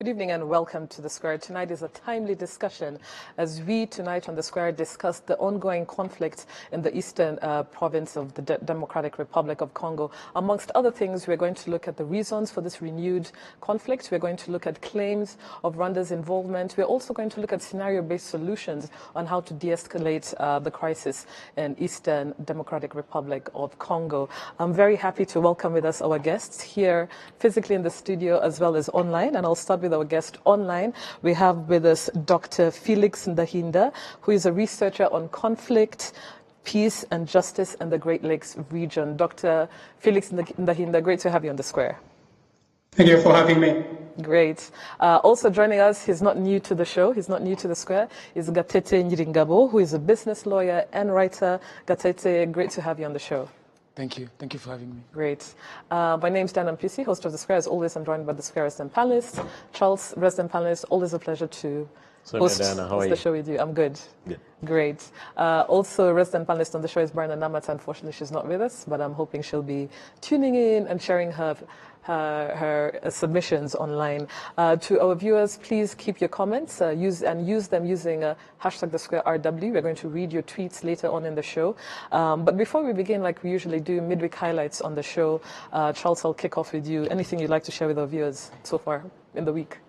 Good evening and welcome to The Square. Tonight is a timely discussion as we tonight on The Square discuss the ongoing conflict in the eastern province of the Democratic Republic of Congo. Amongst other things, we're going to look at the reasons for this renewed conflict. We're going to look at claims of Rwanda's involvement. We're also going to look at scenario-based solutions on how to de-escalate the crisis in eastern Democratic Republic of Congo. I'm very happy to welcome with us our guests here physically in the studio as well as online, and I'll start with our guest online. We have with us Dr. Felix Ndahinda, who is a researcher on conflict, peace and justice in the Great Lakes region. Dr. Felix Ndahinda, great to have you on The Square. Thank you for having me. Great. Also joining us, he's not new to the show, he's not new to The Square, is Gatete Nyiringabo, who is a business lawyer and writer. Gatete, great to have you on the show. Thank you. Thank you for having me. Great. My name's Dan Mpisi, host of The Square. As always, I'm joined by The Square resident panelists. Charles, resident panelist, always a pleasure to host the show with you. I'm good. Good. Great. Also, a resident panelist on the show is Barna Namata. Unfortunately, she's not with us, but I'm hoping she'll be tuning in and sharing her submissions online. To our viewers, please keep your comments, use them using hashtag #TheSquareRW. We're going to read your tweets later on in the show. But before we begin, like we usually do, midweek highlights on the show. Charles, I'll kick off with you. Anything you'd like to share with our viewers so far in the week?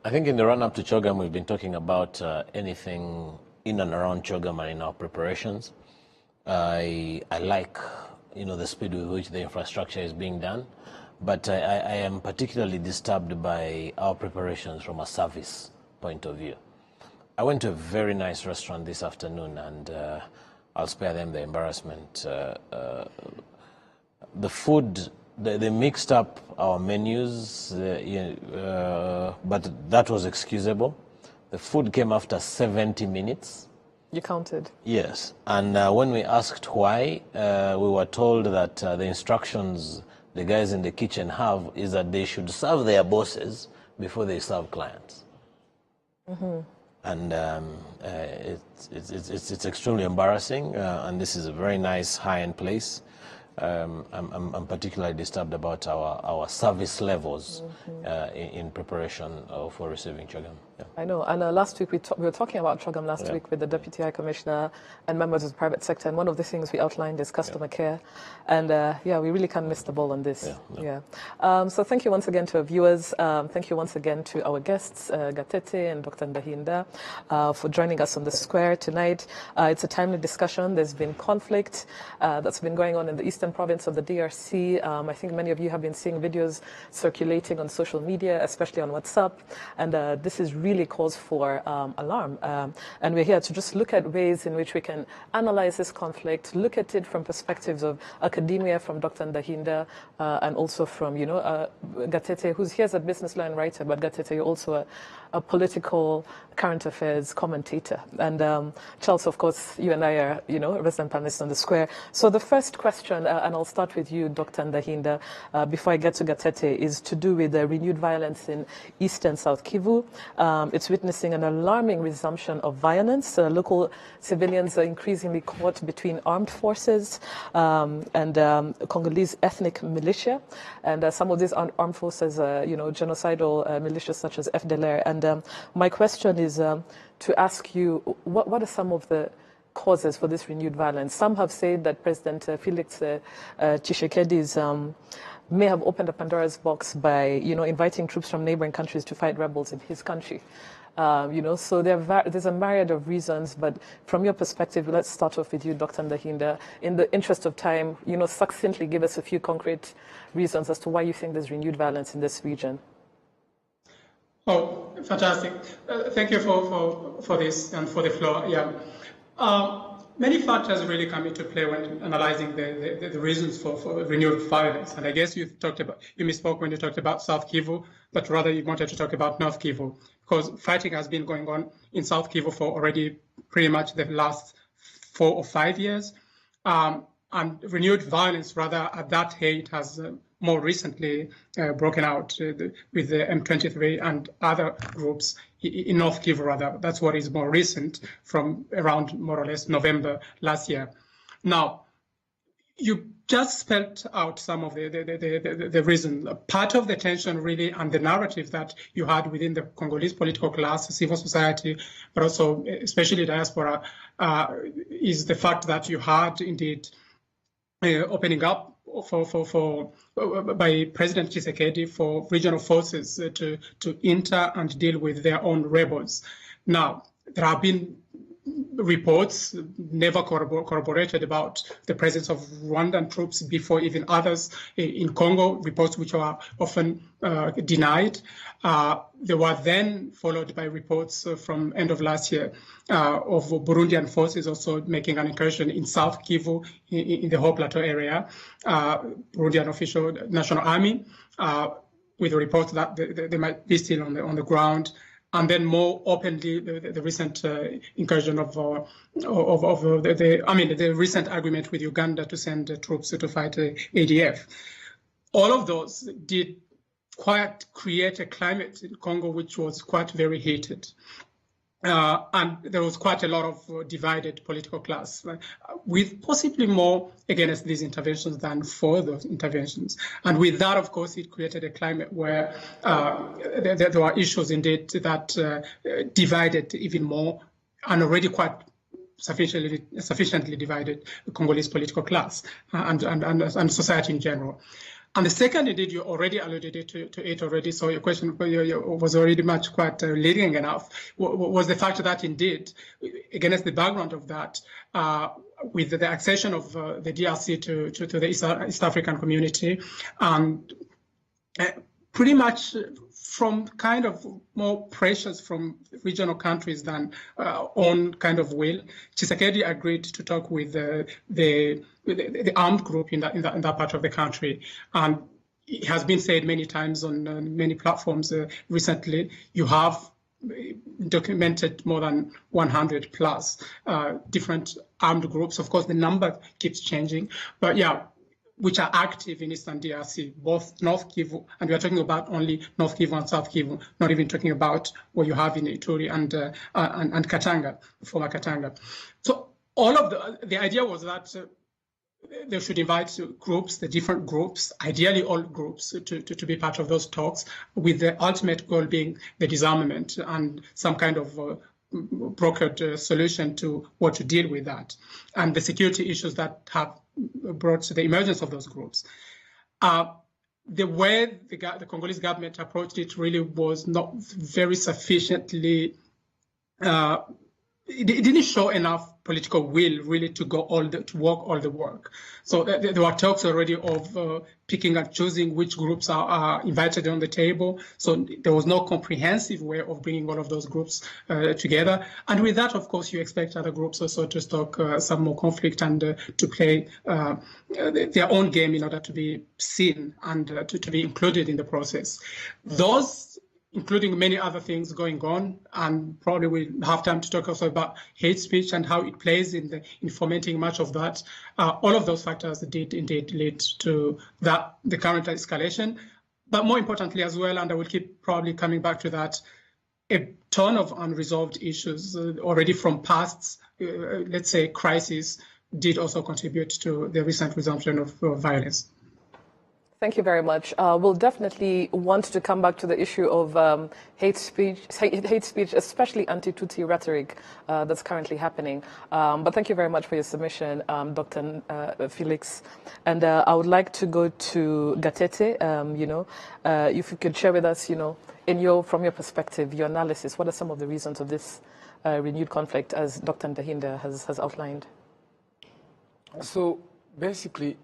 I think in the run-up to CHOGM, we've been talking about anything in and around CHOGM and in our preparations. I like, the speed with which the infrastructure is being done. But I am particularly disturbed by our preparations from a service point of view. I went to a very nice restaurant this afternoon, and I'll spare them the embarrassment. The food, they mixed up our menus, but that was excusable. The food came after 70 minutes. You counted? Yes. And when we asked why, we were told that the instructions the guys in the kitchen have is that they should serve their bosses before they serve clients. Mm-hmm. And it's extremely embarrassing, and this is a very nice high-end place. I'm particularly disturbed about our service levels in preparation for receiving CHOGM. Yeah. I know, and last week we were talking about CHOGM last week with the Deputy High Commissioner and members of the private sector, and one of the things we outlined is customer care, and we really can't miss the ball on this. So thank you once again to our viewers. Thank you once again to our guests, Gatete and Dr. Ndahinda, for joining us on The Square tonight. It's a timely discussion. There's been conflict that's been going on in the eastern province of the DRC. I think many of you have been seeing videos circulating on social media, especially on WhatsApp, and this is really cause for alarm. And we're here to just look at ways in which we can analyze this conflict, look at it from perspectives of academia, from Dr. Ndahinda, and also from, Gatete, who's here as a business law and writer, but Gatete, you're also a political current affairs commentator. And Charles, of course, you and I are, resident panelists on The Square. So the first question, and I'll start with you, Dr. Ndahinda, before I get to Gatete, is to do with the renewed violence in eastern South Kivu. It's witnessing an alarming resumption of violence. Local civilians are increasingly caught between armed forces and Congolese ethnic militia. And some of these armed forces, genocidal militias such as FDLR. And my question is to ask you, what are some of the causes for this renewed violence? Some have said that President Felix Tshisekedi may have opened a Pandora's box by, inviting troops from neighboring countries to fight rebels in his country. So there's a myriad of reasons, but from your perspective, let's start off with you, Dr. Ndahinda. In the interest of time, succinctly give us a few concrete reasons as to why you think there's renewed violence in this region. Oh, fantastic. Thank you for this and for the floor. Yeah. Many factors really come into play when analyzing the reasons for renewed violence. And I guess you misspoke when you talked about South Kivu, but rather you wanted to talk about North Kivu, because fighting has been going on in South Kivu for already pretty much the last 4 or 5 years. And renewed violence, rather, at that height has more recently broken out with the M23 and other groups in North Kivu, rather. That's what is more recent, from around more or less November last year. Now, you just spelled out some of the reason. Part of the tension really and the narrative that you had within the Congolese political class, civil society, but also especially diaspora, is the fact that you had indeed opening up by President Tshisekedi for regional forces to enter and deal with their own rebels. Now, there have been reports, never corroborated, about the presence of Rwandan troops before even others in Congo, reports which are often denied. They were then followed by reports from end of last year of Burundian forces also making an incursion in South Kivu, in the whole plateau area. Burundian official National Army, with reports that they might be still on the ground. And then more openly, the recent incursion of the recent agreement with Uganda to send troops to fight ADF. All of those did quite create a climate in Congo which was quite very heated. And there was quite a lot of divided political class, with possibly more against these interventions than for those interventions. And with that, of course, it created a climate where there were issues indeed that divided even more, and already quite sufficiently divided the Congolese political class and society in general. And the second, indeed, you already alluded to it already, so your question was already much quite leading enough, was the fact that indeed, against the background of that, with the accession of the DRC to the East African community, and pretty much from kind of more pressures from regional countries than own kind of will, Tshisekedi agreed to talk with the armed group in that part of the country. And it has been said many times on many platforms recently, you have documented more than 100 plus different armed groups. Of course, the number keeps changing, but yeah, which are active in Eastern DRC, both North Kivu, and we are talking about only North Kivu and South Kivu, not even talking about what you have in Ituri and Katanga, former Katanga. So all of the idea was that they should invite groups, the different groups, ideally all groups, to be part of those talks, with the ultimate goal being the disarmament and some kind of brokered solution to what to deal with that, and the security issues that have brought to the emergence of those groups. The way the Congolese government approached it really was not very sufficiently, it didn't show enough political will really to go to walk all the work. So there were talks already of picking and choosing which groups are invited on the table. So there was no comprehensive way of bringing all of those groups together. And with that, of course, you expect other groups also to stoke some more conflict and to play their own game in order to be seen and to be included in the process. Those, including many other things going on, and probably we'll have time to talk also about hate speech and how it plays in fomenting much of that. All of those factors did indeed lead to the current escalation. But more importantly as well, and I will keep probably coming back to that, a ton of unresolved issues already from past, let's say, crises did also contribute to the recent resumption of violence. Thank you very much. We'll definitely want to come back to the issue of hate speech, especially anti-Tutsi rhetoric that's currently happening. But thank you very much for your submission, Dr. Felix. And I would like to go to Gatete. If you could share with us, from your perspective, your analysis, what are some of the reasons of this renewed conflict, as Dr. Ndahinda has outlined? So basically,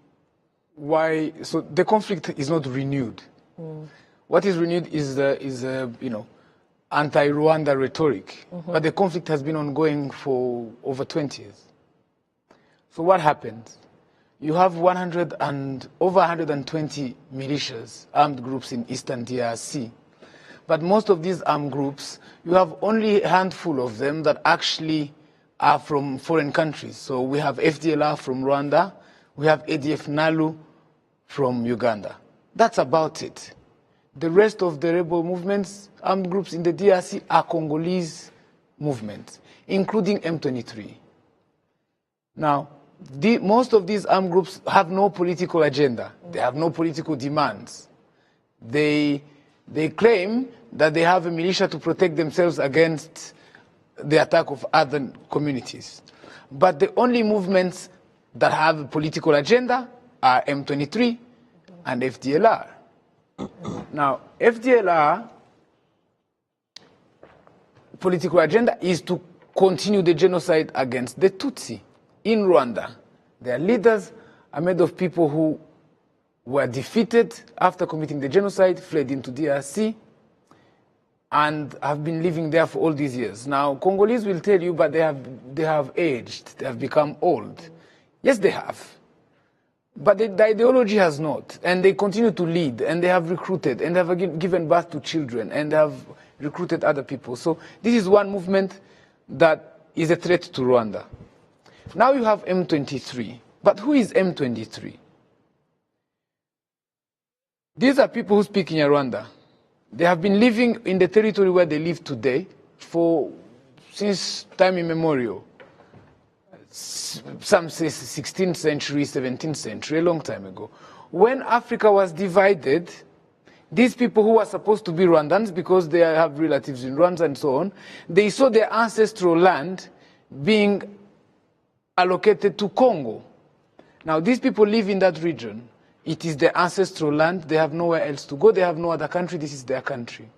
so the conflict is not renewed. What is renewed is anti-Rwanda rhetoric, but the conflict has been ongoing for over 20 years. So what happens? You have over 120 militias, armed groups in Eastern DRC. But most of these armed groups, you have only a handful of them that actually are from foreign countries. So we have FDLR from Rwanda, we have ADF NALU from Uganda. That's about it. The rest of the rebel movements, armed groups in the DRC, are Congolese movements, including M23. Now, most of these armed groups have no political agenda. They have no political demands. They claim that they have a militia to protect themselves against the attack of other communities. But the only movements that have a political agenda are M23 and FDLR. Now, FDLR political agenda is to continue the genocide against the Tutsi in Rwanda. Their leaders are made of people who were defeated after committing the genocide, fled into DRC, and have been living there for all these years. Now, Congolese will tell you, but they have aged, they have become old. Yes, they have. But the ideology has not, and they continue to lead, and they have recruited, and they have given birth to children, and they have recruited other people. So this is one movement that is a threat to Rwanda. Now you have M23. But who is M23? These are people who speak in Rwanda. They have been living in the territory where they live today since time immemorial. Some say 16th century, 17th century, a long time ago. When Africa was divided, these people who were supposed to be Rwandans, because they have relatives in Rwanda and so on, they saw their ancestral land being allocated to Congo. Now, these people live in that region. It is their ancestral land. They have nowhere else to go. They have no other country. This is their country.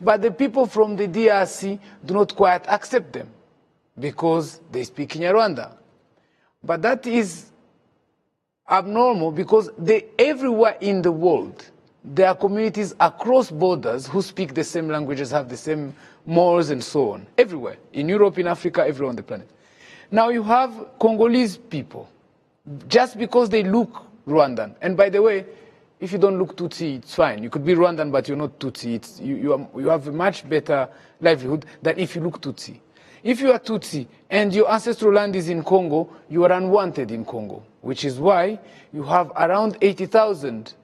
But the people from the DRC do not quite accept them because they speak Kinyarwanda. But that is abnormal because everywhere in the world, there are communities across borders who speak the same languages, have the same morals and so on. Everywhere. In Europe, in Africa, everywhere on the planet. Now you have Congolese people, just because they look Rwandan. And by the way, if you don't look Tutsi, it's fine. You could be Rwandan, but you're not Tutsi. You have a much better livelihood than if you look Tutsi. If you are Tutsi and your ancestral land is in Congo, you are unwanted in Congo, which is why you have around 80,000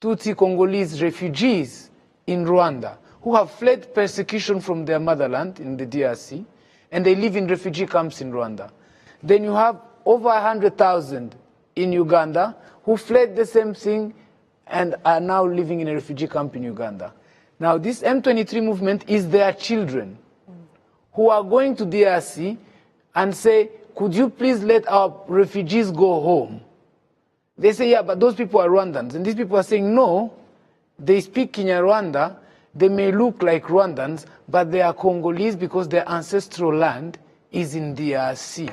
Tutsi Congolese refugees in Rwanda who have fled persecution from their motherland in the DRC, and they live in refugee camps in Rwanda. Then you have over 100,000 in Uganda who fled the same thing and are now living in a refugee camp in Uganda. Now, this M23 movement is their children who are going to DRC and say, could you please let our refugees go home? They say, yeah, but those people are Rwandans. And these people are saying, no, they speak Kinyarwanda, they may look like Rwandans, but they are Congolese because their ancestral land is in DRC.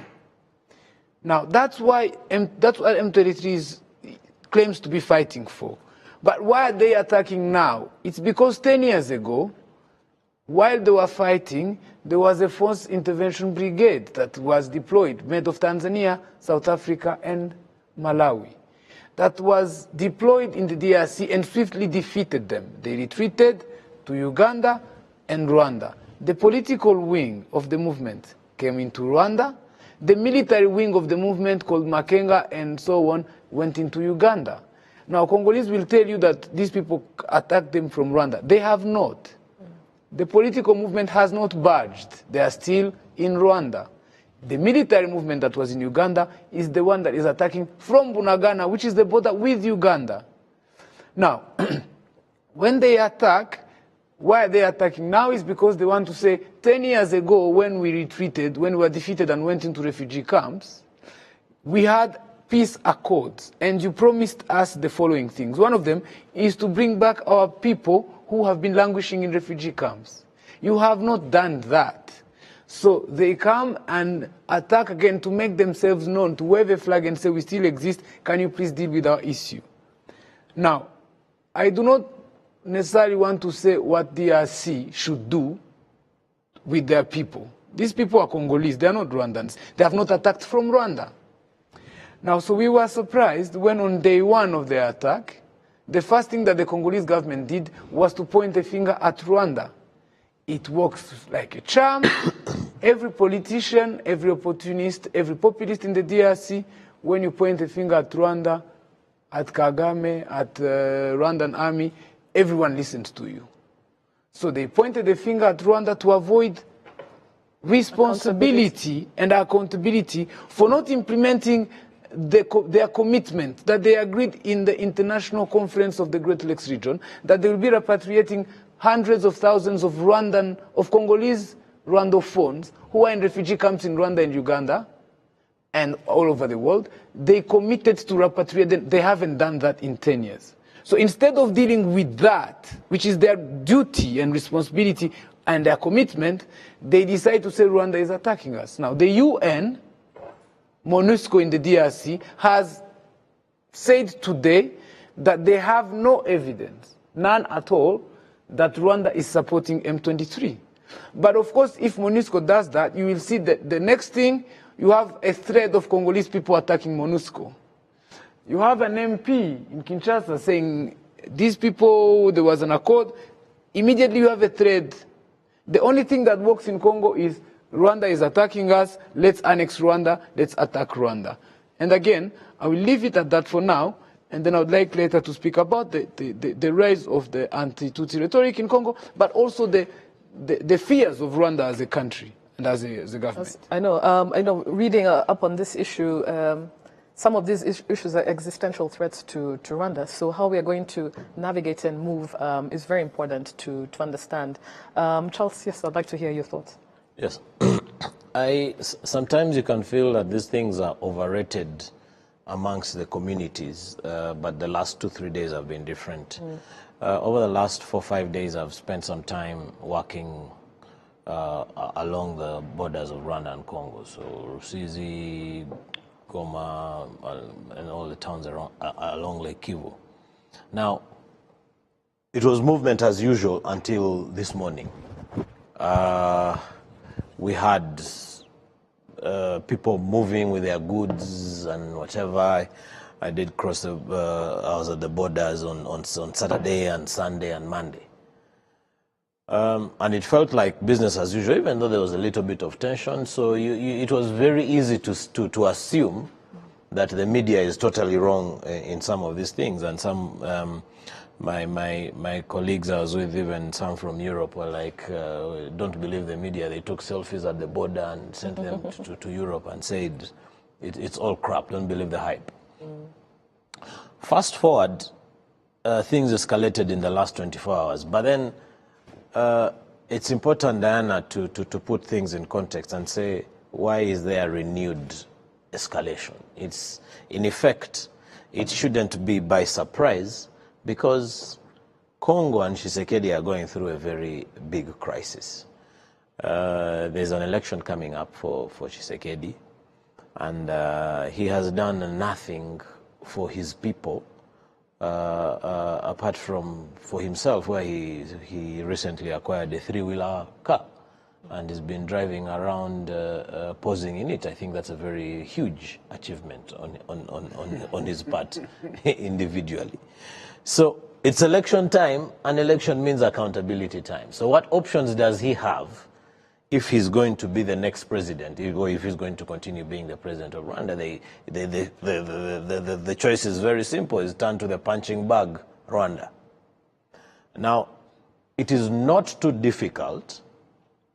Now, that's what M23 claims to be fighting for. But why are they attacking now? It's because 10 years ago, while they were fighting, there was a force intervention brigade that was deployed, made of Tanzania, South Africa, and Malawi, that was deployed in the DRC and swiftly defeated them. They retreated to Uganda and Rwanda. The political wing of the movement came into Rwanda. The military wing of the movement, called Makenga and so on, went into Uganda. Now, Congolese will tell you that these people attacked them from Rwanda. They have not. The political movement has not budged. They are still in Rwanda. The military movement that was in Uganda is the one that is attacking from Bunagana, which is the border with Uganda. Now, when they attack, why are they attacking now is because they want to say 10 years ago when we retreated, when we were defeated and went into refugee camps, we had peace accords and you promised us the following things. One of them is to bring back our people who have been languishing in refugee camps. You have not done that. So they come and attack again to make themselves known, to wave a flag and say, we still exist, can you please deal with our issue? Now, I do not necessarily want to say what DRC should do with their people. These people are Congolese, they are not Rwandans. They have not attacked from Rwanda. Now, so we were surprised when on day one of their attack, the first thing that the Congolese government did was to point a finger at Rwanda. It works like a charm. Every politician, every opportunist, every populist in the DRC, when you point a finger at Rwanda, at Kagame, at the Rwandan army, everyone listens to you. So they pointed the finger at Rwanda to avoid responsibility and accountability for not implementing their commitment that they agreed in the International Conference of the Great Lakes region, that they will be repatriating hundreds of thousands of Congolese Rwandophones who are in refugee camps in Rwanda and Uganda and all over the world. They committed to repatriate them. They haven't done that in 10 years. So instead of dealing with that, which is their duty and responsibility and their commitment, they decide to say Rwanda is attacking us. Now, the UN, MONUSCO in the DRC, has said today that they have no evidence, none at all, that Rwanda is supporting M23. But of course, if MONUSCO does that, you will see that the next thing, you have a thread of Congolese people attacking MONUSCO. You have an MP in Kinshasa saying, these people, there was an accord. Immediately you have a thread. The only thing that works in Congo is Rwanda is attacking us, let's annex Rwanda, let's attack Rwanda. And again, I will leave it at that for now, and then I would like later to speak about the rise of the anti-Tutsi rhetoric in Congo, but also the fears of Rwanda as a country and as a government. I know. Reading up on this issue, some of these issues are existential threats to Rwanda. So how we are going to navigate and move is very important to understand. Charles, yes, I'd like to hear your thoughts. Yes. Sometimes you can feel that these things are overrated amongst the communities, but the last 2-3 days have been different. Over the last 4-5 days, I've spent some time working along the borders of Rwanda and Congo. So Rusizi, Goma, and all the towns along Lake Kivu. Now, it was movement as usual until this morning. We had people moving with their goods and whatever. I did cross I was at the borders on Saturday and Sunday and Monday. And it felt like business as usual, even though there was a little bit of tension. So it was very easy to assume that the media is totally wrong in some of these things. And some my colleagues I was with, even some from Europe, were like, don't believe the media. They took selfies at the border and sent them to Europe and said, it's all crap, don't believe the hype. Fast forward, things escalated in the last 24 hours. But then it's important, Diana, to put things in context and say, why is there renewed escalation? It's, in effect, it shouldn't be by surprise, because Congo and Tshisekedi are going through a very big crisis. There's an election coming up for Tshisekedi, and he has done nothing for his people, apart from for himself, where he recently acquired a 3-wheeler car and has been driving around posing in it. I think that's a very huge achievement on his part individually. So it's election time, and election means accountability time. So what options does he have if he's going to be the next president, or if he's going to continue being the president of Rwanda? The choice is very simple. It's turn to the punching bag, Rwanda. Now, it is not too difficult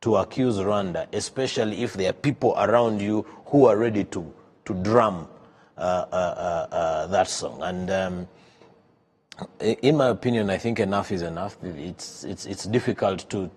to accuse Rwanda, especially if there are people around you who are ready to drum that song. And in my opinion, I think enough is enough. It's difficult to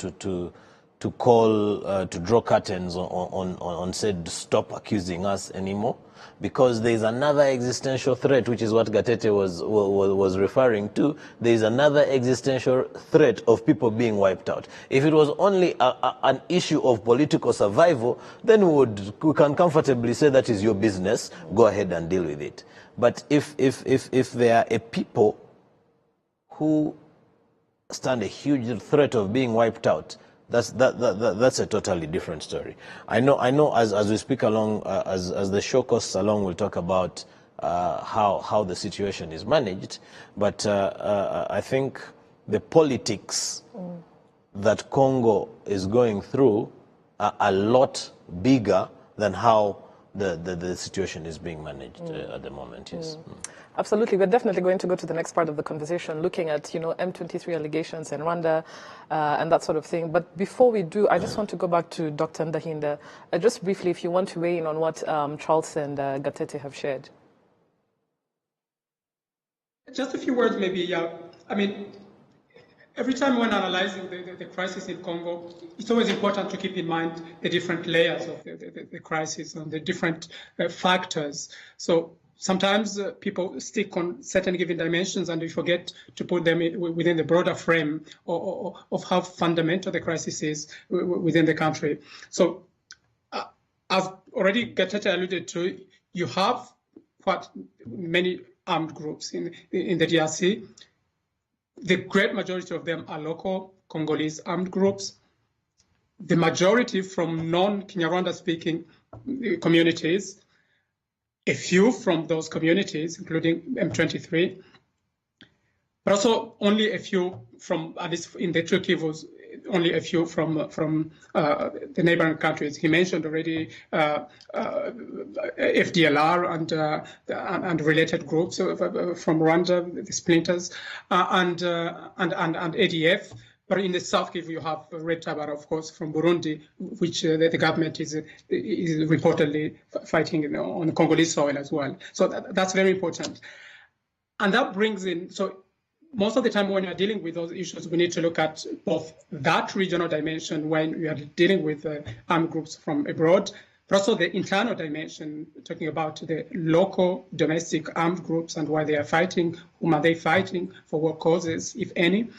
call, to draw curtains on said stop accusing us anymore, because there is another existential threat, which is what Gatete was referring to. There is another existential threat of people being wiped out. If it was only an issue of political survival, then we can comfortably say that is your business, go ahead and deal with it. But if there are a people who stand a huge threat of being wiped out, that's a totally different story. I know. As we speak along, as the show costs along, we'll talk about how the situation is managed. But I think the politics that Congo is going through are a lot bigger than how the situation is being managed at the moment. Yes. Absolutely. We're definitely going to go to the next part of the conversation, looking at, M23 allegations in Rwanda and that sort of thing. But before we do, I just want to go back to Dr. Ndahinda. Just briefly, if you want to weigh in on what Charles and Gatete have shared. Just a few words, maybe. Yeah. I mean, every time when analyzing the crisis in Congo, it's always important to keep in mind the different layers of the crisis and the different factors. So sometimes people stick on certain given dimensions and we forget to put them within the broader frame of how fundamental the crisis is within the country. So as already Gatete alluded to, you have quite many armed groups in the DRC. The great majority of them are local Congolese armed groups. The majority from non-Kinyarwanda speaking communities, a few from those communities, including M23, but also only a few from, at least in the two Kivus, only a few from the neighboring countries. He mentioned already FDLR and related groups from Rwanda, the splinters, and ADF. But in the South Kivu, you have Red Tabara, of course, from Burundi, which the government is reportedly fighting on Congolese soil as well. So that's very important. And that brings in, so most of the time when you're dealing with those issues, we need to look at both that regional dimension when we are dealing with armed groups from abroad, but also the internal dimension, talking about the local domestic armed groups and why they are fighting, whom are they fighting, for what causes, if any,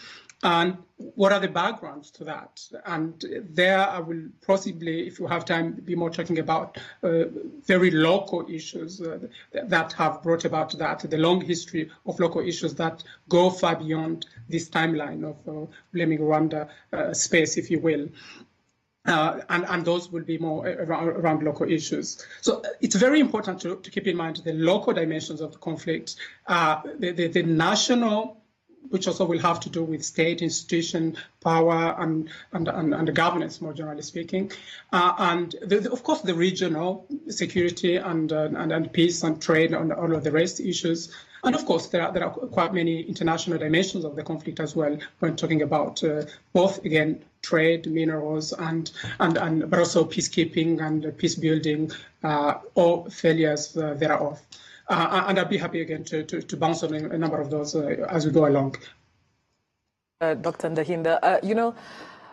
and what are the backgrounds to that. And there I will possibly, if you have time, be more talking about very local issues that have brought about that, the long history of local issues that go far beyond this timeline of blaming Rwanda space, if you will. And those will be more around local issues. So it's very important to keep in mind the local dimensions of the conflict, the national, which also will have to do with state institution power and governance, more generally speaking, and of course the regional security and peace and trade and all of the rest issues. And of course, there are quite many international dimensions of the conflict as well when talking about both, again, trade, minerals, and but also peacekeeping and peace building, or failures thereof. And I'd be happy again to bounce on a number of those as we go along. Dr. Ndahinda,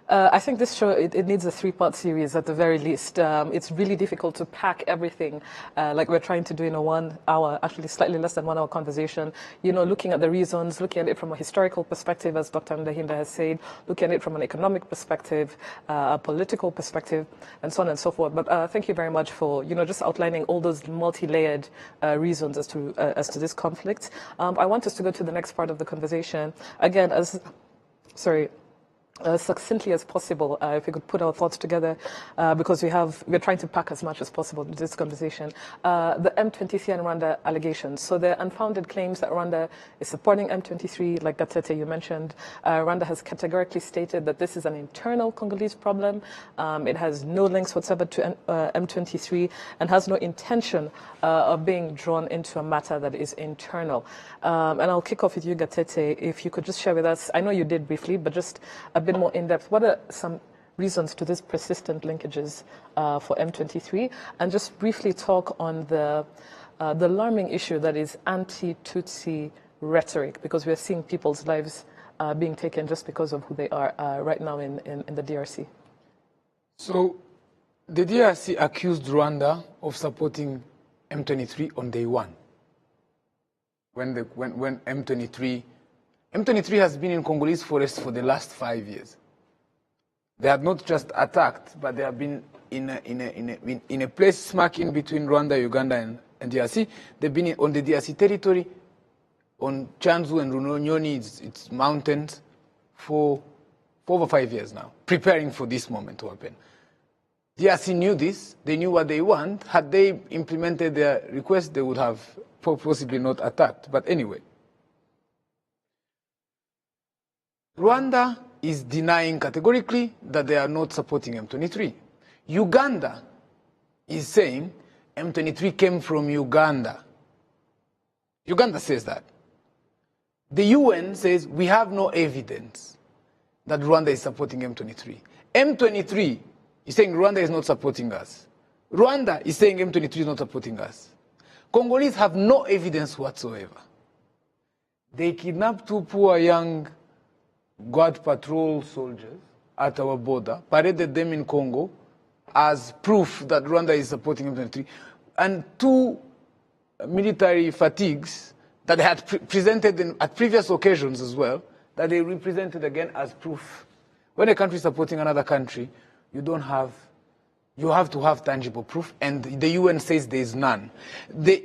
I think this show, it needs a 3-part series at the very least. It's really difficult to pack everything like we're trying to do in a 1 hour, actually slightly less than 1 hour conversation, looking at the reasons, looking at it from a historical perspective, as Dr. Ndahinda has said, looking at it from an economic perspective, a political perspective, and so on and so forth. But thank you very much for, just outlining all those multi-layered reasons as to this conflict. I want us to go to the next part of the conversation. Again, succinctly as possible, if we could put our thoughts together, because we're trying to pack as much as possible into this conversation. The M23 and Rwanda allegations. So the unfounded claims that Rwanda is supporting M23, like Gatete you mentioned. Rwanda has categorically stated that this is an internal Congolese problem. It has no links whatsoever to M23 and has no intention of being drawn into a matter that is internal. And I'll kick off with you, Gatete, if you could just share with us, I know you did briefly, but just a bit more in depth, what are some reasons to these persistent linkages for M23? And just briefly talk on the alarming issue that is anti-Tutsi rhetoric, because we're seeing people's lives being taken just because of who they are right now in the DRC. So the DRC accused Rwanda of supporting M23 on day one. When M23 has been in Congolese forest for the last 5 years. They have not just attacked, but they have been in a place smack in between Rwanda, Uganda, and DRC. They've been on the DRC territory, on Chanzu and Runyoni, its mountains, for over 5 years now, preparing for this moment to happen. DRC knew this. They knew what they want. Had they implemented their request, they would have possibly not attacked. But anyway, Rwanda is denying categorically that they are not supporting M23. Uganda is saying M23 came from Uganda. Uganda says that. The UN says we have no evidence that Rwanda is supporting M23. M23 is saying Rwanda is not supporting us. Rwanda is saying M23 is not supporting us. Congolese have no evidence whatsoever. They kidnapped 2 poor young Guard Patrol soldiers at our border, paraded them in Congo as proof that Rwanda is supporting M23, and 2 military fatigues that they had presented at previous occasions as well, that they represented again as proof. When a country is supporting another country, you have to have tangible proof, and the UN says there is none. The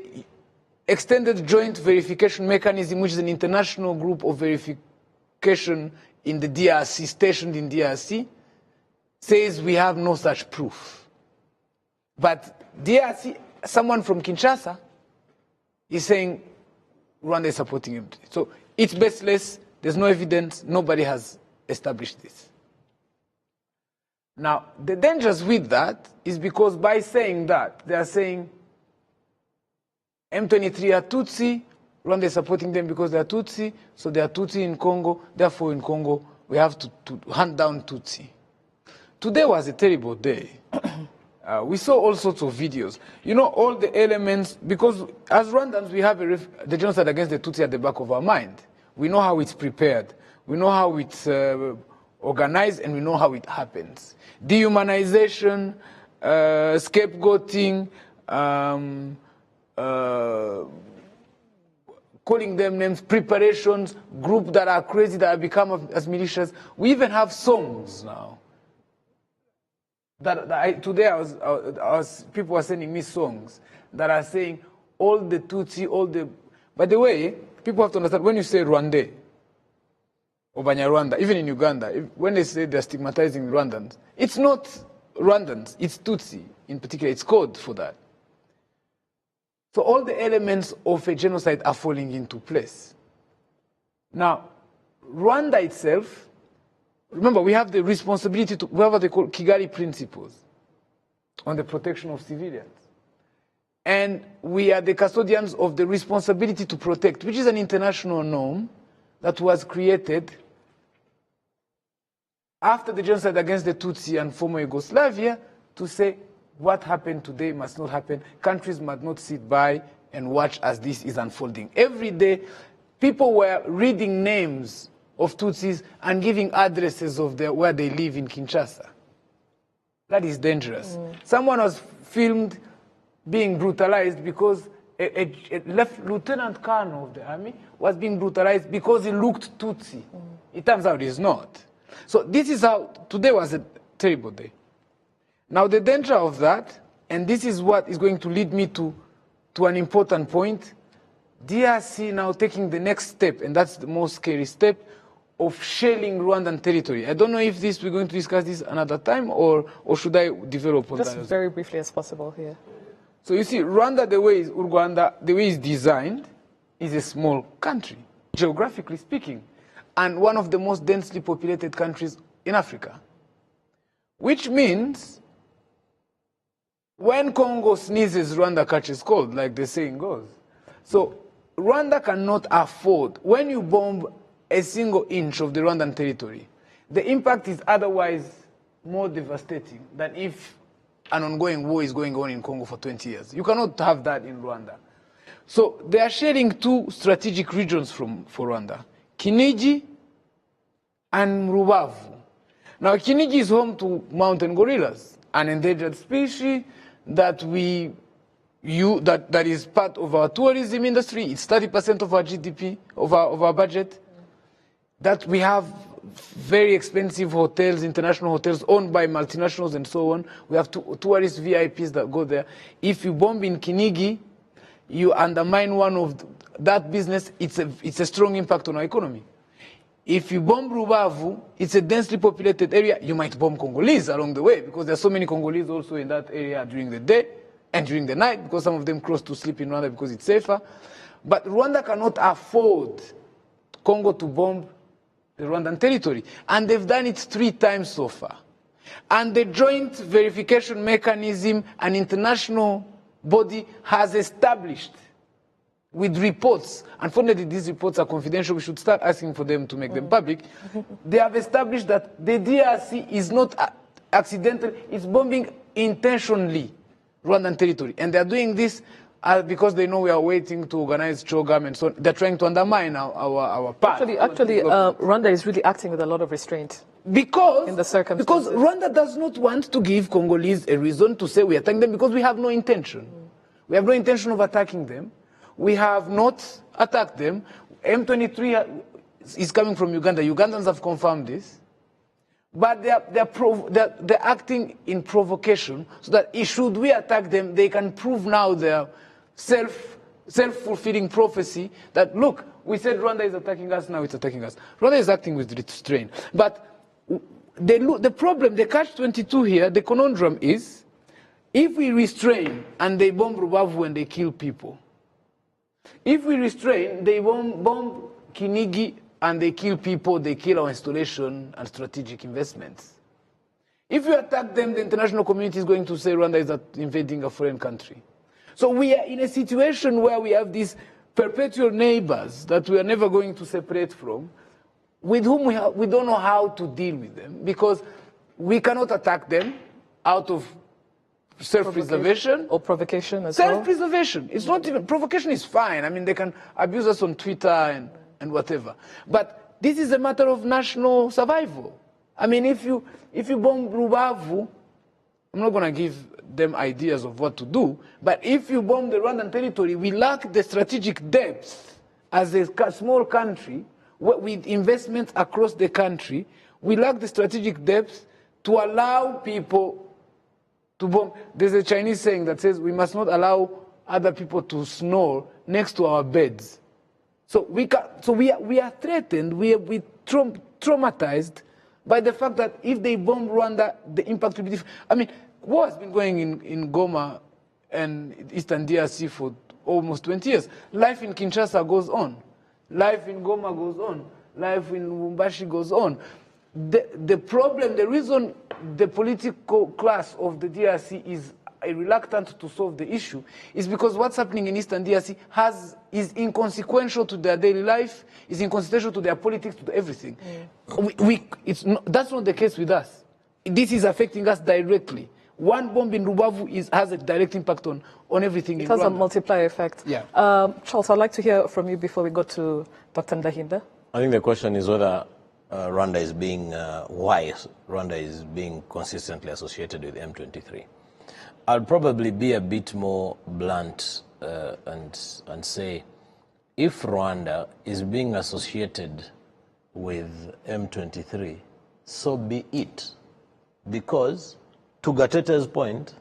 Extended Joint Verification Mechanism, which is an international group of verification in the DRC, stationed in DRC, says we have no such proof. But DRC, someone from Kinshasa, is saying Rwanda is supporting him. So it's baseless, there's no evidence, nobody has established this. Now, the dangers with that is because by saying that, they are saying M23 are Tutsi, Rwanda is supporting them because they are Tutsi, so they are Tutsi in Congo, therefore in Congo we have to hunt down Tutsi. Today was a terrible day. We saw all sorts of videos. You know, all the elements, because as Rwandans we have the genocide against the Tutsi at the back of our mind. We know how it's prepared. We know how it's organized, and we know how it happens. Dehumanization, scapegoating, calling them names, preparations, groups that are crazy, that have become as militias. We even have songs now. Today people were sending me songs that are saying all the Tutsi, all the... By the way, people have to understand, when you say Rwanda or Banyarwanda, even in Uganda, when they say they're stigmatizing Rwandans, it's not Rwandans, it's Tutsi in particular, it's code for that. So all the elements of a genocide are falling into place. Now, Rwanda itself, remember, we have the responsibility to, we have what they call Kigali principles on the protection of civilians. And we are the custodians of the responsibility to protect, which is an international norm that was created after the genocide against the Tutsi and former Yugoslavia to say what happened today must not happen. Countries must not sit by and watch as this is unfolding. Every day, people were reading names of Tutsis and giving addresses of where they live in Kinshasa. That is dangerous. Someone was filmed being brutalized because a lieutenant colonel of the army was being brutalized because he looked Tutsi. It turns out he's not. So this is how, today was a terrible day. Now the danger of that, and this is what is going to lead me to an important point, DRC now taking the next step, and that's the most scary step, of shelling Rwandan territory. I don't know if we're going to discuss this another time, or should I develop on that? Just very briefly as possible here. So you see, Rwanda, the way it's designed, is a small country, geographically speaking, and one of the most densely populated countries in Africa. Which means, when Congo sneezes, Rwanda catches cold, like the saying goes. So Rwanda cannot afford, when you bomb a single inch of the Rwandan territory, the impact is otherwise more devastating than if an ongoing war is going on in Congo for 20 years. You cannot have that in Rwanda. So they are sharing 2 strategic regions for Rwanda, Kinigi and Rubavu. Now Kinigi is home to mountain gorillas, an endangered species that that is part of our tourism industry. It's 30% of our GDP, of our budget. That we have very expensive hotels, international hotels owned by multinationals and so on. We have tourist VIPs that go there. If you bomb in Kinigi, you undermine one of that business. It's a strong impact on our economy. If you bomb Rubavu, it's a densely populated area. You might bomb Congolese along the way, because there are so many Congolese also in that area during the day and during the night, because some of them cross to sleep in Rwanda because it's safer. But Rwanda cannot afford Congo to bomb the Rwandan territory. And they've done it 3 times so far. And the joint verification mechanism and international body has established with reports. Unfortunately, these reports are confidential. We should start asking for them to make them public. They have established that the DRC is not accidental, it's bombing intentionally Rwandan territory. And they're doing this because they know we are waiting to organize CHOGM and so on. They're trying to undermine our path. Actually, Rwanda is really acting with a lot of restraint. Because Rwanda does not want to give Congolese a reason to say we attack them, because we have no intention. We have no intention of attacking them. We have not attacked them. M23 is coming from Uganda. Ugandans have confirmed this. But they're acting in provocation, so that should we attack them, they can prove now their self-fulfilling prophecy that, look, we said Rwanda is attacking us, now it's attacking us. Rwanda is acting with restraint. But the problem, the catch-22 here, the conundrum is, if we restrain and they bomb Rubavu and they kill people, if we restrain, they bomb Kinigi and they kill people, they kill our installation and strategic investments. If you attack them, the international community is going to say Rwanda is invading a foreign country. So we are in a situation where we have these perpetual neighbors that we are never going to separate from, with whom we don't know how to deal with them, because we cannot attack them out of self-preservation. Or provocation as well. Self-preservation. It's not even, provocation is fine. I mean, they can abuse us on Twitter and whatever. But this is a matter of national survival. I mean, if you bomb Rubavu, I'm not going to give them ideas of what to do, but if you bomb the Rwandan territory, we lack the strategic depth as a small country with investments across the country. We lack the strategic depth to allow people to bomb. There's a Chinese saying that says we must not allow other people to snore next to our beds. So we are threatened, we are traumatized by the fact that if they bomb Rwanda, the impact will be different. I mean, war has been going in Goma and Eastern DRC for almost 20 years. Life in Kinshasa goes on. Life in Goma goes on. Life in Lubumbashi goes on. The problem, the reason the political class of the DRC is reluctant to solve the issue is because what's happening in Eastern DRC is inconsequential to their daily life, is inconsequential to their politics, to everything. That's not the case with us. This is affecting us directly. One bomb in Rubavu has a direct impact on everything in Rwanda. It has a multiplier effect. Yeah. Charles, I'd like to hear from you before we go to Dr. Ndahinda. I think the question is whether Rwanda is being, why Rwanda is being consistently associated with M23. I'll probably be a bit more blunt and say, if Rwanda is being associated with M23, so be it. Because, to Gatete's point,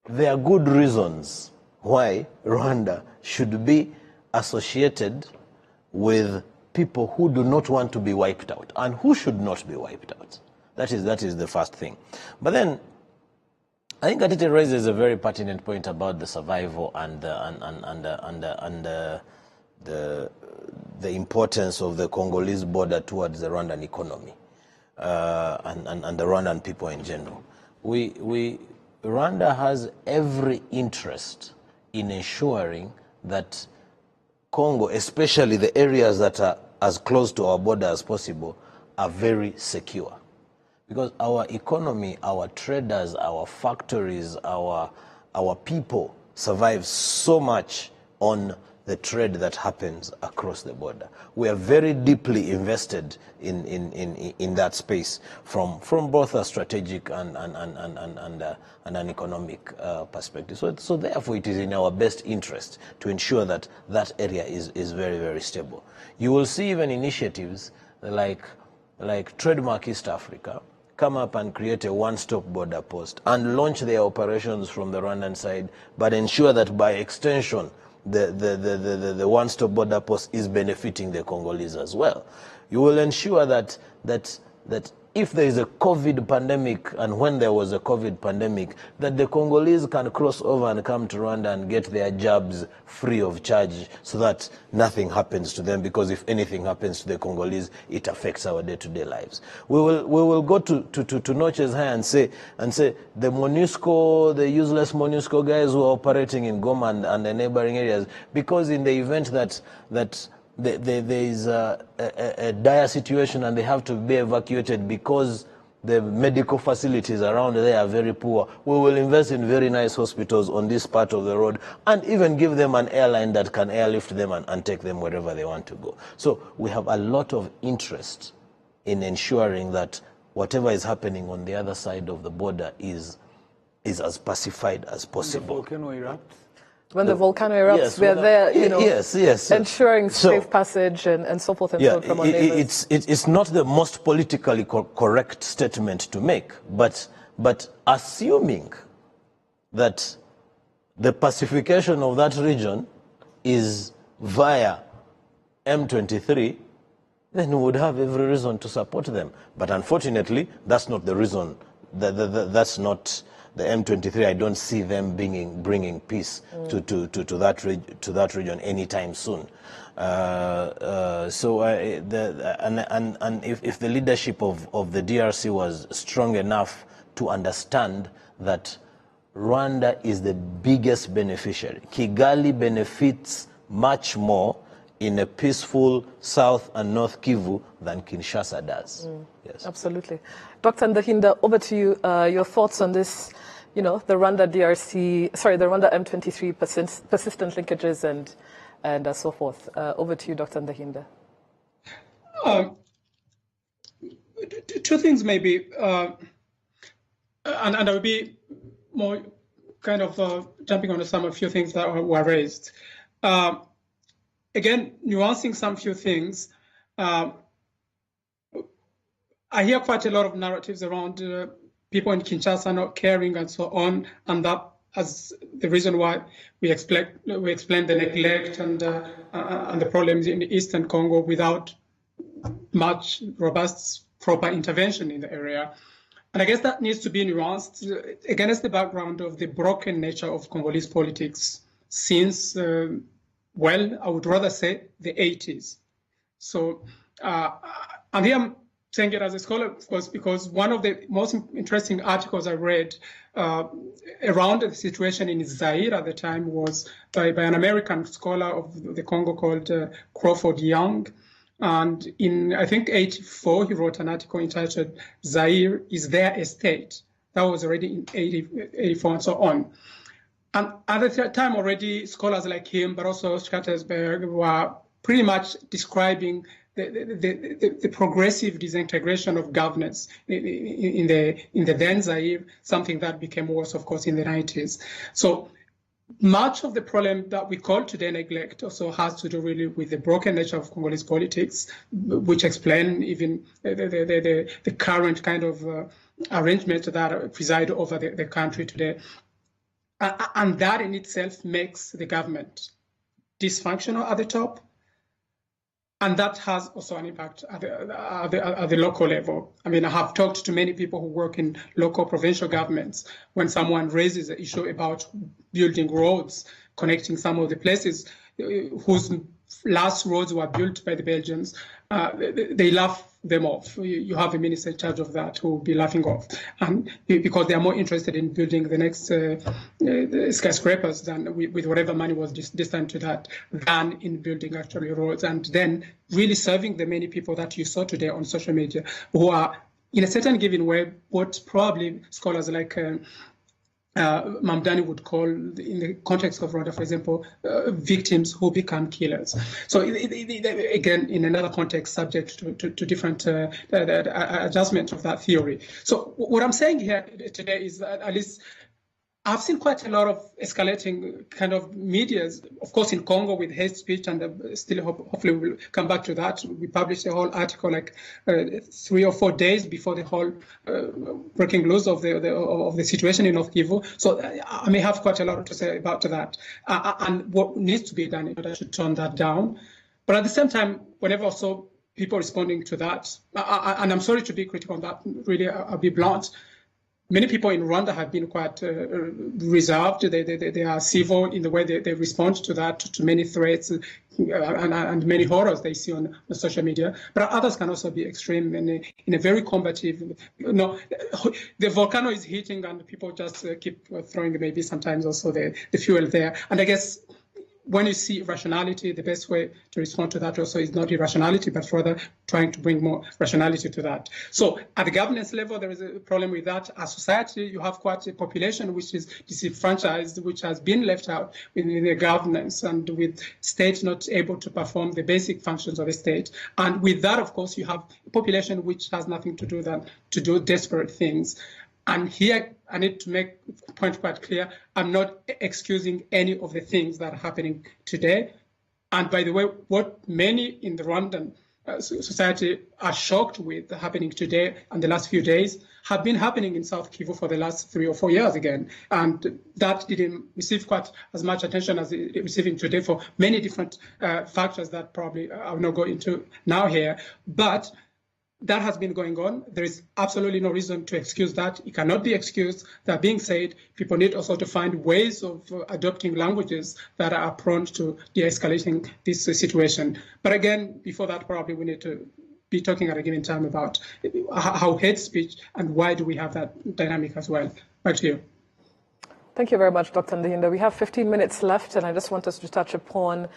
there are good reasons why Rwanda should be associated with people who do not want to be wiped out and who should not be wiped out. That is the first thing. But then, I think Gatete raises a very pertinent point about the survival and the importance of the Congolese border towards the Rwandan economy and the Rwandan people in general. Rwanda has every interest in ensuring that Congo, especially the areas that are as close to our border as possible, are very secure. Because our economy, our traders, our factories, our people survive so much on the trade that happens across the border. We are very deeply invested in that space from both a strategic and an economic perspective. So therefore it is in our best interest to ensure that that area is very, very stable. You will see even initiatives like Trademark East Africa come up and create a one-stop border post and launch their operations from the Rwandan side, but ensure that by extension the one-stop border post is benefiting the Congolese as well. You will ensure that if there is a COVID pandemic, and when there was a COVID pandemic, that the Congolese can cross over and come to Rwanda and get their jabs free of charge, so that nothing happens to them, because if anything happens to the Congolese, it affects our day-to-day lives. We will go to notches high and say the MONUSCO, the useless MONUSCO guys who are operating in Goma and the neighboring areas, because in the event that there is a dire situation and they have to be evacuated because the medical facilities around there are very poor, we will invest in very nice hospitals on this part of the road, and even give them an airline that can airlift them and take them wherever they want to go. So we have a lot of interest in ensuring that whatever is happening on the other side of the border is as pacified as possible. The volcano erupts. When the volcano erupts, yes, we are there, yes, ensuring safe passage and so forth and so on from our neighbors. It's not the most politically correct statement to make, but assuming that the pacification of that region is via M23, then we would have every reason to support them. But unfortunately, that's not the reason. That's not the M23. I don't see them bringing peace to that region anytime soon. If the leadership of the DRC was strong enough to understand that Rwanda is the biggest beneficiary, Kigali benefits much more in a peaceful South and North Kivu than Kinshasa does. Yes, absolutely. Dr. Ndahinda, over to you. Your thoughts on this? The Rwanda M23 persistent linkages and so forth. Over to you, Dr. Ndahinda. Two things maybe, and I will be more kind of jumping on a few things that were raised. Again, nuancing some few things. I hear quite a lot of narratives around people in Kinshasa not caring and so on, and that as the reason why we explain the neglect and the problems in the Eastern Congo without much robust, proper intervention in the area. And I guess that needs to be nuanced against the background of the broken nature of Congolese politics since, well, I would rather say the 80s. So, and here I'm saying it as a scholar, of course, because one of the most interesting articles I read around the situation in Zaire at the time was by an American scholar of the Congo called Crawford Young. And in, I think, 84, he wrote an article entitled Zaire is Their Estate. That was already in 84 and so on. And at the time already, scholars like him, but also Schattersberg, were pretty much describing the progressive disintegration of governance in the then Zaire, something that became worse, of course, in the 90s. So much of the problem that we call today neglect also has to do really with the broken nature of Congolese politics, which explain even the current kind of arrangement that preside over the country today. And that in itself makes the government dysfunctional at the top. And that has also an impact at the local level. I mean, I have talked to many people who work in local provincial governments. When someone raises an issue about building roads, connecting some of the places whose last roads were built by the Belgians, they laugh them off. You have a minister in charge of that who will be laughing off, and because they are more interested in building the next skyscrapers than with whatever money was destined to that, than in building actually roads, and then really serving the many people that you saw today on social media who are, in a certain given way, what probably scholars like Mamdani would call, in the context of Rwanda, for example, victims who become killers. So again, in another context, subject to different adjustment of that theory. So what I'm saying here today is that at least I've seen quite a lot of escalating kind of medias, of course, in Congo with hate speech, and still hopefully we'll come back to that. We published a whole article like 3 or 4 days before the whole breaking loose of the situation in North Kivu. So I may have quite a lot to say about that, and what needs to be done in order to turn that down. But at the same time, whenever also people responding to that, and I'm sorry to be critical on that, really, I'll be blunt. Many people in Rwanda have been quite reserved. They are civil in the way they respond to that, to many threats and many horrors they see on the social media. But others can also be extreme in a very combative. The volcano is hitting and people just keep throwing maybe sometimes also the fuel there. And I guess when you see irrationality, the best way to respond to that also is not irrationality, but rather trying to bring more rationality to that. So at the governance level, there is a problem with that. As society, you have quite a population which is disenfranchised, which has been left out in the governance, and with state not able to perform the basic functions of the state. And with that, of course, you have a population which has nothing to do than to do desperate things. And here, I need to make a point quite clear. I'm not excusing any of the things that are happening today. And by the way, what many in the Rwandan society are shocked with happening today and the last few days have been happening in South Kivu for the last 3 or 4 years again. And that didn't receive quite as much attention as it's receiving today for many different factors that probably I will not go into now here. But that has been going on. There is absolutely no reason to excuse that. It cannot be excused. That being said, people need also to find ways of adopting languages that are prone to de-escalating this situation. But again, before that, probably we need to be talking at a given time about how hate speech and why do we have that dynamic as well. Back to you. Thank you very much, Dr. Ndahinda. We have 15 minutes left, and I just want us to touch upon,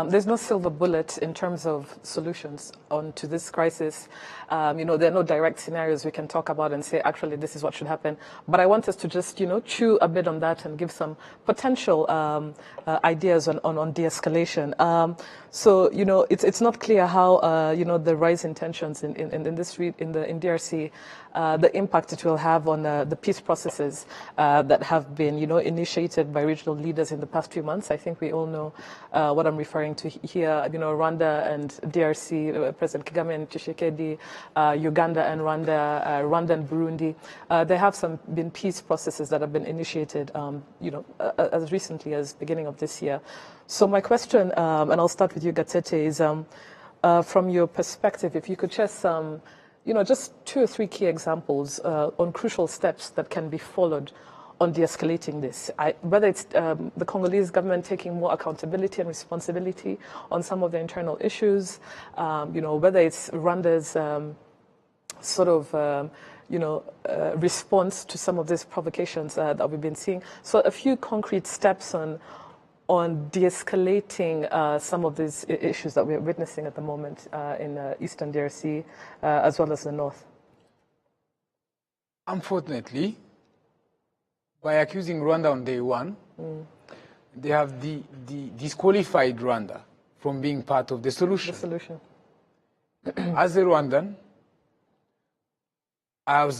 there's no silver bullet in terms of solutions onto this crisis. There are no direct scenarios we can talk about and say, actually, this is what should happen. But I want us to just, chew a bit on that and give some potential ideas on de-escalation. So, it's not clear how, the rise in tensions in DRC, the impact it will have on the peace processes that have been, initiated by regional leaders in the past few months. I think we all know what I'm referring to here. Rwanda and DRC, President Kagame and Tshisekedi, Uganda and Rwanda, Rwanda and Burundi. There have been peace processes that have been initiated, as recently as beginning of this year. So my question, and I'll start with you, Gatete, is from your perspective, if you could share some, just 2 or 3 key examples on crucial steps that can be followed on de-escalating this. Whether it's the Congolese government taking more accountability and responsibility on some of the internal issues, whether it's Rwanda's response to some of these provocations that we've been seeing. So a few concrete steps on de-escalating some of these issues that we're witnessing at the moment in Eastern DRC, as well as the North. Unfortunately, by accusing Rwanda on day one, they have disqualified Rwanda from being part of the solution. As a Rwandan, I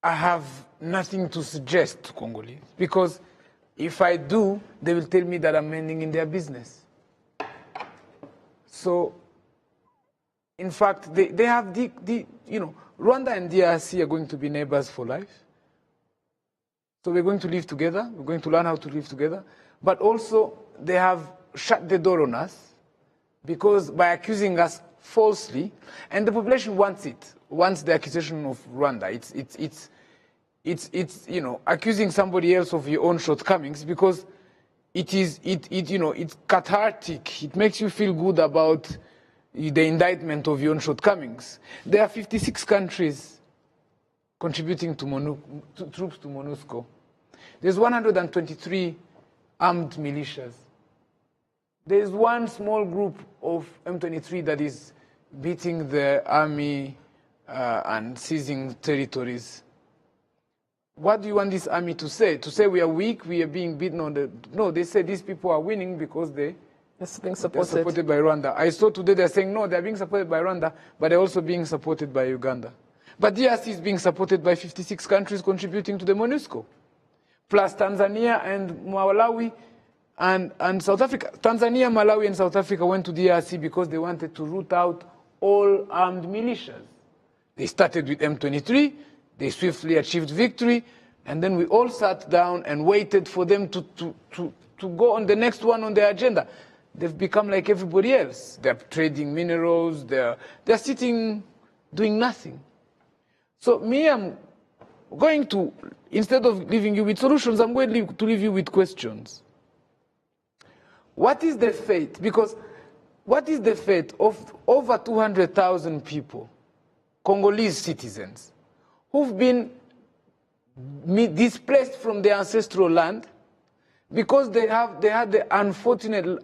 have nothing to suggest to Congolese, because if I do, they will tell me that I'm ending in their business. So, in fact, they have Rwanda and DRC are going to be neighbors for life. So we're going to live together. We're going to learn how to live together. But also, they have shut the door on us, because by accusing us falsely, and the population wants the accusation of Rwanda. It's accusing somebody else of your own shortcomings, because it's cathartic. It makes you feel good about the indictment of your own shortcomings. There are 56 countries contributing to troops to MONUSCO. There's 123 armed militias. There's one small group of M23 that is beating the army and seizing territories. What do you want this army to say? To say we are weak, we are being beaten on the... No, they say these people are winning because they're supported by Rwanda. I saw today they're saying, no, they're being supported by Rwanda, but they're also being supported by Uganda. But DRC is being supported by 56 countries contributing to the MONUSCO, plus Tanzania and Malawi and South Africa. Tanzania, Malawi, and South Africa went to DRC because they wanted to root out all armed militias. They started with M23, they swiftly achieved victory, and then we all sat down and waited for them to go on the next one on their agenda. they've become like everybody else. They're trading minerals, they're sitting doing nothing. So me, I'm going to, instead of leaving you with solutions, I'm going to leave you with questions. What is the fate? Because what is the fate of over 200,000 people, Congolese citizens, who've been displaced from their ancestral land because they had the unfortunate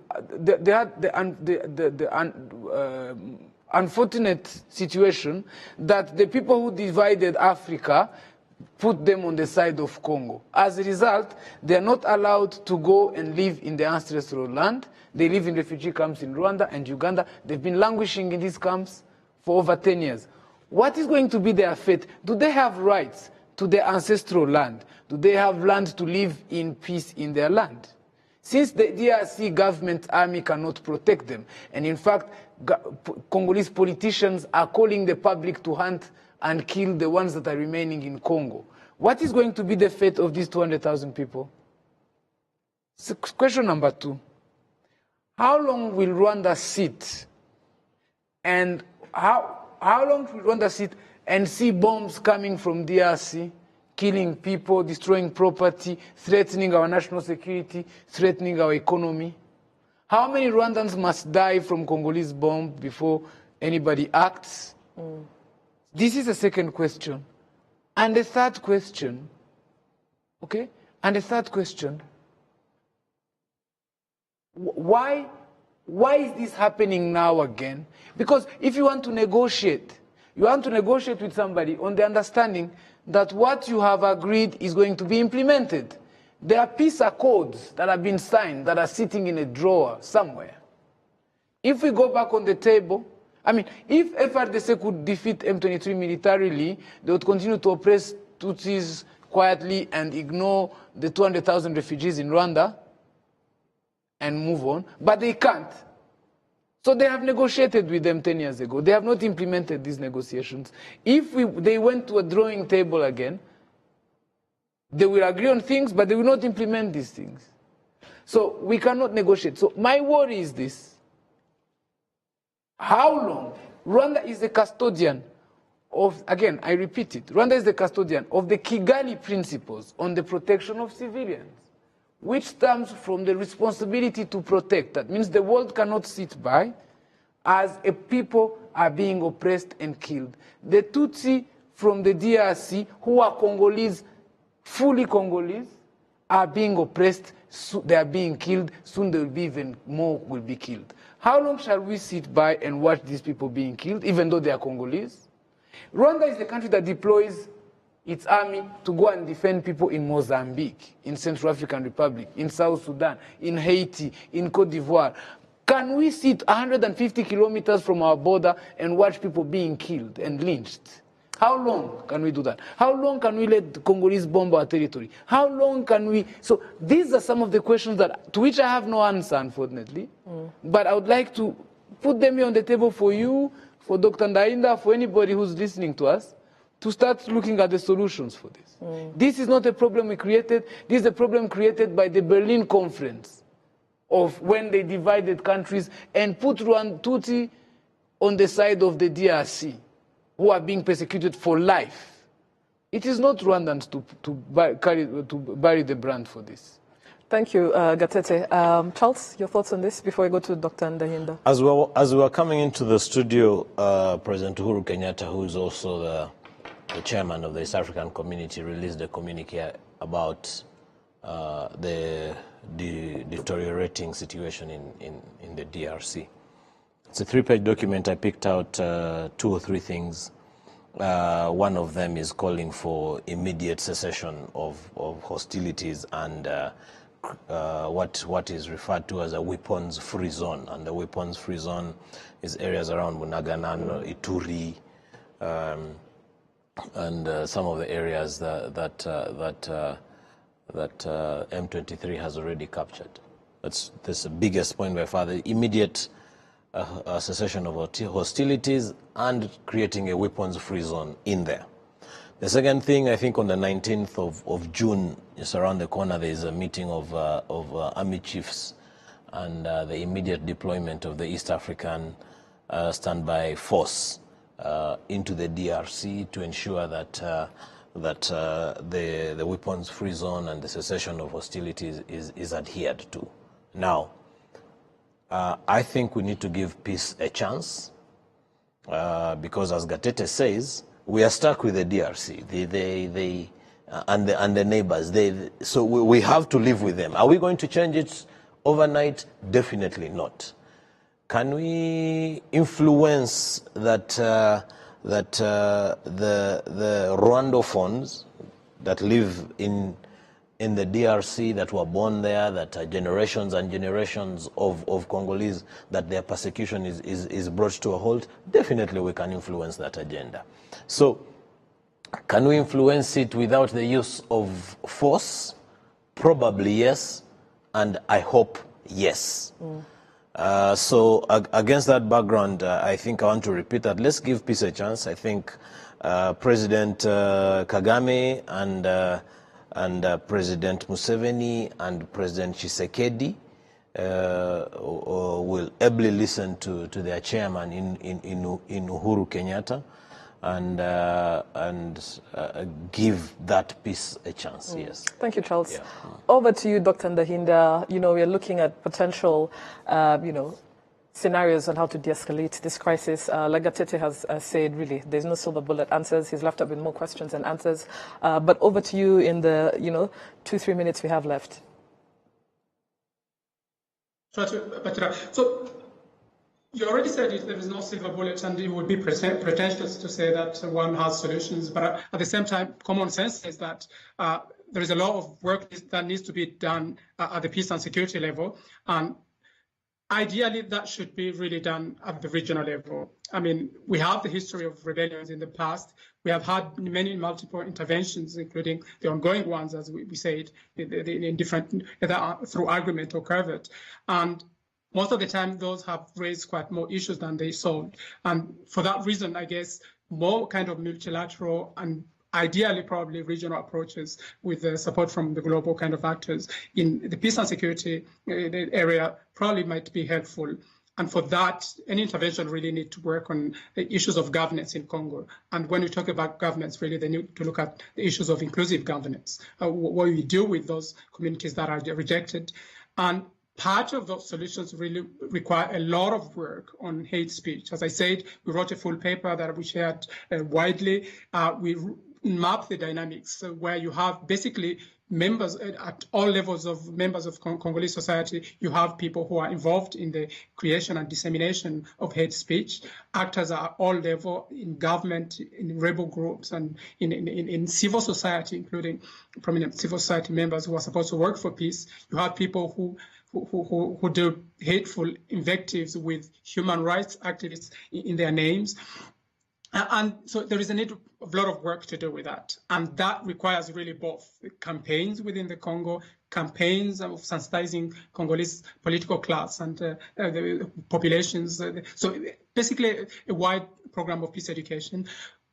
unfortunate situation that the people who divided Africa put them on the side of Congo. As a result, they are not allowed to go and live in their ancestral land. They live in refugee camps in Rwanda and Uganda. They've been languishing in these camps for over 10 years. What is going to be their fate? Do they have rights to their ancestral land? Do they have land to live in peace in their land? Since the DRC government army cannot protect them, and in fact, Congolese politicians are calling the public to hunt and kill the ones that are remaining in Congo. What is going to be the fate of these 200,000 people? So question number 2. How long will Rwanda sit and how long will Rwanda sit and see bombs coming from DRC, killing people, destroying property, threatening our national security, threatening our economy? How many Rwandans must die from Congolese bomb before anybody acts? This is the second question. And the third question, okay? And the third question, why is this happening now again? Because if you want to negotiate with somebody on the understanding that what you have agreed is going to be implemented. There are peace accords that have been signed that are sitting in a drawer somewhere. If we go back on the table, I mean, if FRDC could defeat M23 militarily, they would continue to oppress Tutsis quietly and ignore the 200,000 refugees in Rwanda and move on, but they can't. So they have negotiated with them 10 years ago. They have not implemented these negotiations. If they went to a drawing table again, they will agree on things, but they will not implement these things. So we cannot negotiate. So my worry is this. How long? Rwanda is the custodian of, again, I repeat it, Rwanda is the custodian of the Kigali principles on the protection of civilians, which stems from the responsibility to protect. That means the world cannot sit by as a people are being oppressed and killed. The Tutsi from the DRC, who are Congolese, fully Congolese, are being oppressed, they are being killed, soon there will be even more will be killed. How long shall we sit by and watch these people being killed, even though they are Congolese? Rwanda is the country that deploys its army to go and defend people in Mozambique, in Central African Republic, in South Sudan, in Haiti, in Cote d'Ivoire. Can we sit 150 kilometers from our border and watch people being killed and lynched? How long can we do that? How long can we let the Congolese bomb our territory? How long can we? So these are some of the questions to which I have no answer, unfortunately. But I would like to put them here on the table for you, for Dr. Ndainda, for anybody who's listening to us, to start looking at the solutions for this. This is not a problem we created. This is a problem created by the Berlin Conference of when they divided countries and put Tutsi on the side of the DRC, who are being persecuted for life. It is not Rwandans to bury the brand for this. Thank you, Gatete. Charles, your thoughts on this before we go to Dr. Ndahinda? As we were coming into the studio, President Uhuru Kenyatta, who is also the chairman of the East African Community, released a communique about the deteriorating situation in the DRC. It's a 3-page document. I picked out 2 or 3 things. One of them is calling for immediate cessation of hostilities and what is referred to as a weapons-free zone. And the weapons-free zone is areas around Bunagana, Ituri, and some of the areas that M23 has already captured. That's the biggest point by far. The immediate cessation of hostilities and creating a weapons-free zone in there. The second thing, I think on the 19th of June, it's around the corner, there is a meeting of army chiefs and the immediate deployment of the East African standby force into the DRC to ensure that the weapons-free zone and the cessation of hostilities is adhered to. Now, I think we need to give peace a chance because, as Gatete says, we are stuck with the DRC and the neighbors. So we have to live with them. Are we going to change it overnight? Definitely not. Can we influence that the Rwandophones that live in the DRC, that were born there, that are generations and generations of Congolese, that their persecution is brought to a halt? Definitely we can influence that agenda. So can we influence it without the use of force? Probably yes, and I hope yes. So against that background, I think I want to repeat that let's give peace a chance. I think President Kagame and President Museveni and President Tshisekedi will ably listen to their chairman in Uhuru Kenyatta and give that peace a chance. Yes. Thank you, Charles. Yeah. Over to you, Dr. Ndahinda. You know, we're looking at potential, scenarios on how to de-escalate this crisis. Like Gatete has said, really, there's no silver bullet answers. He's left up with more questions than answers. But over to you in the, 2-3 minutes we have left. So you already said there is no silver bullet, and it would be pretentious to say that one has solutions. But at the same time, common sense is that there is a lot of work that needs to be done at the peace and security level. And ideally, that should be really done at the regional level. I mean, we have the history of rebellions in the past. We have had many multiple interventions, including the ongoing ones, as we said, in different, either through argument or covert. And most of the time, those have raised quite more issues than they solved. And for that reason, I guess, more kind of multilateral and ideally probably regional approaches with the support from the global kind of actors in the peace and security area probably might be helpful. And for that, any intervention really need to work on the issues of governance in Congo. And when we talk about governance, really they need to look at the issues of inclusive governance, what we do with those communities that are rejected. And part of those solutions really require a lot of work on hate speech. As I said, we wrote a full paper that we shared widely. We map the dynamics where you have basically members at all levels of members of Congolese society. You have people who are involved in the creation and dissemination of hate speech, actors at all levels in government, in rebel groups, and in civil society, including prominent civil society members who are supposed to work for peace. You have people who do hateful invectives with human rights activists in their names. And so there is a need of a lot of work to do with that. And that requires really both campaigns within the Congo, campaigns of sensitizing Congolese political class and the populations. So basically a wide program of peace education.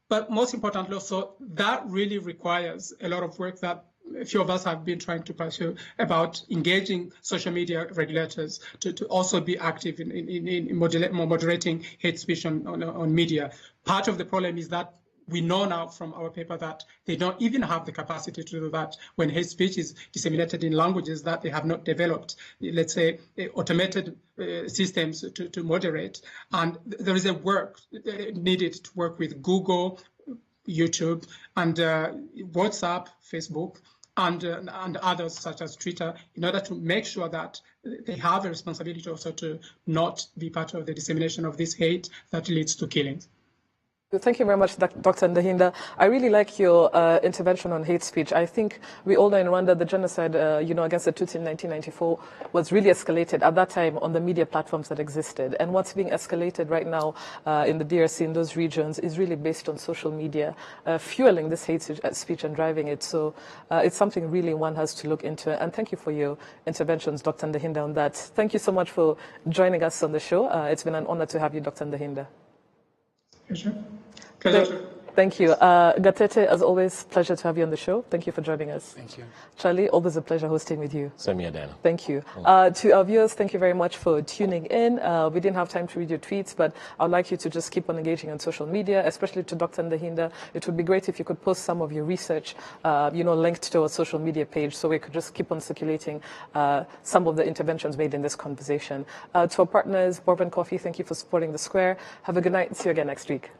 But most importantly also, that really requires a lot of work that a few of us have been trying to pursue about engaging social media regulators to also be active in moderating hate speech on media. Part of the problem is that we know now from our paper that they don't even have the capacity to do that when hate speech is disseminated in languages that they have not developed, let's say, automated systems to moderate. And there is a work needed to work with Google, YouTube, and WhatsApp, Facebook, and others such as Twitter, in order to make sure that they have a responsibility also to not be part of the dissemination of this hate that leads to killings. Thank you very much, Dr. Ndahinda. I really like your intervention on hate speech. I think we all know in Rwanda the genocide, against the Tutsi in 1994 was really escalated at that time on the media platforms that existed. And what's being escalated right now in the DRC, in those regions, is really based on social media, fueling this hate speech and driving it. So it's something really one has to look into. And thank you for your interventions, Dr. Ndahinda, on that. Thank you so much for joining us on the show. It's been an honor to have you, Dr. Ndahinda. Pleasure. Thank you. Gatete, as always, pleasure to have you on the show. Thank you for joining us. Thank you. Charlie, always a pleasure hosting with you. Same here, Diana. Thank you. To our viewers, thank you very much for tuning in. We didn't have time to read your tweets, but I'd like you to just keep on engaging on social media, especially to Dr. Ndahinda. It would be great if you could post some of your research, linked to our social media page, so we could just keep on circulating some of the interventions made in this conversation. To our partners, Bourbon Coffee, thank you for supporting The Square. Have a good night. See you again next week.